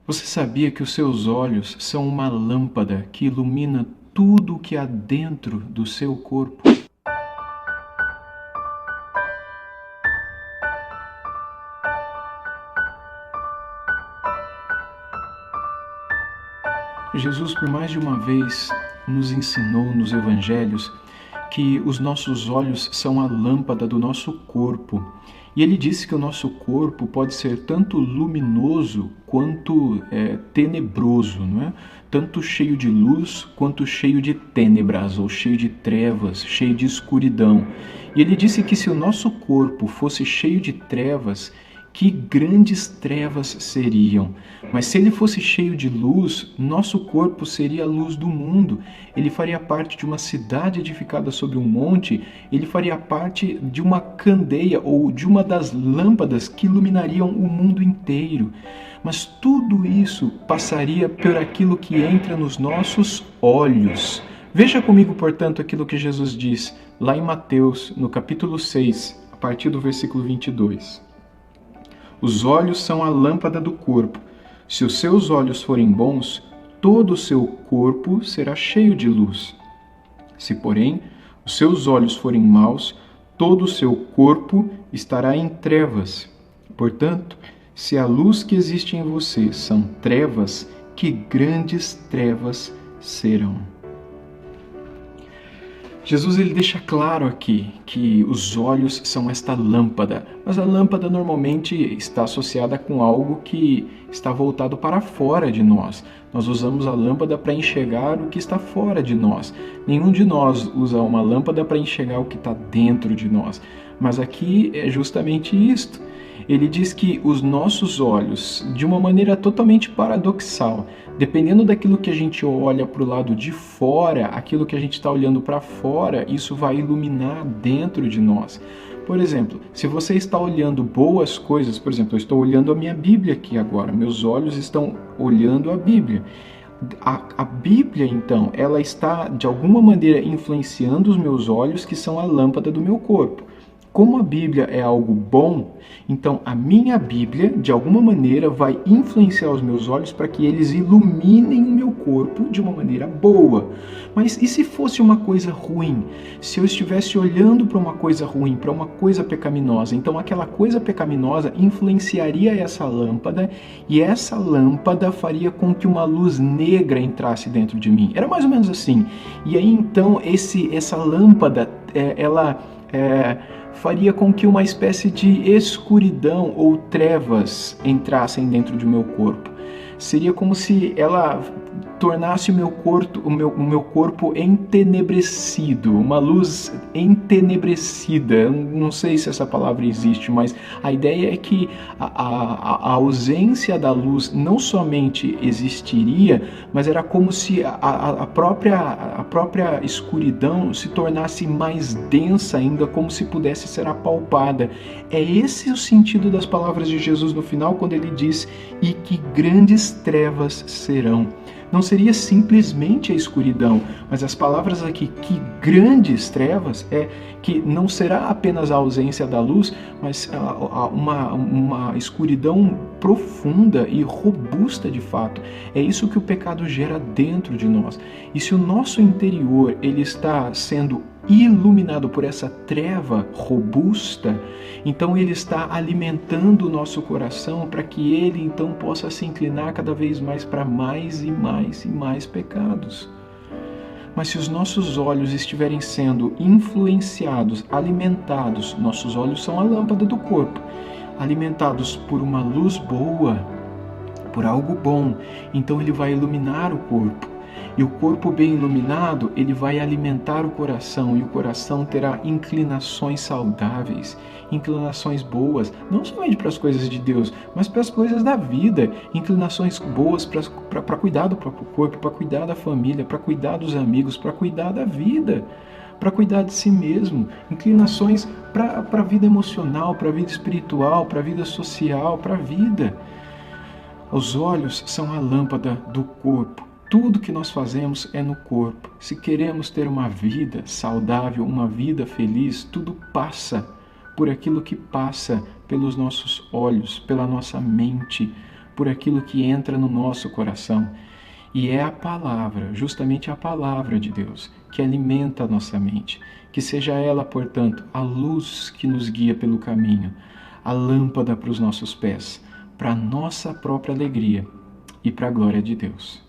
Você sabia que os seus olhos são uma lâmpada que ilumina tudo o que há dentro do seu corpo? Jesus, por mais de uma vez, nos ensinou nos evangelhos que os nossos olhos são a lâmpada do nosso corpo. E ele disse que o nosso corpo pode ser tanto luminoso quanto tenebroso, não é? Tanto cheio de luz quanto cheio de tênebras, ou cheio de trevas, cheio de escuridão. E ele disse que se o nosso corpo fosse cheio de trevas, que grandes trevas seriam. Mas se ele fosse cheio de luz, nosso corpo seria a luz do mundo. Ele faria parte de uma cidade edificada sobre um monte, ele faria parte de uma candeia ou de uma das lâmpadas que iluminariam o mundo inteiro. Mas tudo isso passaria por aquilo que entra nos nossos olhos. Veja comigo, portanto, aquilo que Jesus diz lá em Mateus, no capítulo 6, a partir do versículo 22. Os olhos são a lâmpada do corpo. Se os seus olhos forem bons, todo o seu corpo será cheio de luz. Se, porém, os seus olhos forem maus, todo o seu corpo estará em trevas. Portanto, se a luz que existe em você são trevas, que grandes trevas serão. Jesus ele deixa claro aqui que os olhos são esta lâmpada, mas a lâmpada normalmente está associada com algo que está voltado para fora de nós. Nós usamos a lâmpada para enxergar o que está fora de nós. Nenhum de nós usa uma lâmpada para enxergar o que está dentro de nós. Mas aqui é justamente isto. Ele diz que os nossos olhos, de uma maneira totalmente paradoxal, dependendo daquilo que a gente olha para o lado de fora, aquilo que a gente está olhando para fora, isso vai iluminar dentro de nós. Por exemplo, se você está olhando boas coisas, por exemplo, eu estou olhando a minha Bíblia aqui agora, meus olhos estão olhando a Bíblia. A Bíblia, então, ela está de alguma maneira influenciando os meus olhos, que são a lâmpada do meu corpo. Como a Bíblia é algo bom, então a minha Bíblia, de alguma maneira, vai influenciar os meus olhos para que eles iluminem o meu corpo de uma maneira boa. Mas e se fosse uma coisa ruim? Se eu estivesse olhando para uma coisa ruim, para uma coisa pecaminosa, então aquela coisa pecaminosa influenciaria essa lâmpada e essa lâmpada faria com que uma luz negra entrasse dentro de mim. Era mais ou menos assim. E aí então essa lâmpada, faria com que uma espécie de escuridão ou trevas entrassem dentro do meu corpo. Seria como se ela tornasse o meu corpo entenebrecido, uma luz entenebrecida. Eu não sei se essa palavra existe, mas a ideia é que a ausência da luz não somente existiria, mas era como se a própria escuridão se tornasse mais densa ainda, como se pudesse ser apalpada. É esse o sentido das palavras de Jesus no final, quando ele diz: "E que grandes trevas serão". Não seria simplesmente a escuridão, mas as palavras aqui, que grandes trevas, é que não será apenas a ausência da luz, mas uma escuridão profunda e robusta de fato. É isso que o pecado gera dentro de nós. E se o nosso interior ele está sendo iluminado por essa treva robusta, então ele está alimentando o nosso coração para que ele então possa se inclinar cada vez mais para mais e mais e mais pecados. Mas se os nossos olhos estiverem sendo influenciados, alimentados, nossos olhos são a lâmpada do corpo, alimentados por uma luz boa, por algo bom, então ele vai iluminar o corpo. E o corpo bem iluminado, ele vai alimentar o coração, e o coração terá inclinações saudáveis, inclinações boas, não somente para as coisas de Deus, mas para as coisas da vida, inclinações boas para cuidar do próprio corpo, para cuidar da família, para cuidar dos amigos, para cuidar da vida, para cuidar de si mesmo, inclinações para a vida emocional, para a vida espiritual, para a vida social, para a vida. Os olhos são a lâmpada do corpo. Tudo que nós fazemos é no corpo. Se queremos ter uma vida saudável, uma vida feliz, tudo passa por aquilo que passa pelos nossos olhos, pela nossa mente, por aquilo que entra no nosso coração. E é a palavra, justamente a palavra de Deus, que alimenta a nossa mente. Que seja ela, portanto, a luz que nos guia pelo caminho, a lâmpada para os nossos pés, para a nossa própria alegria e para a glória de Deus.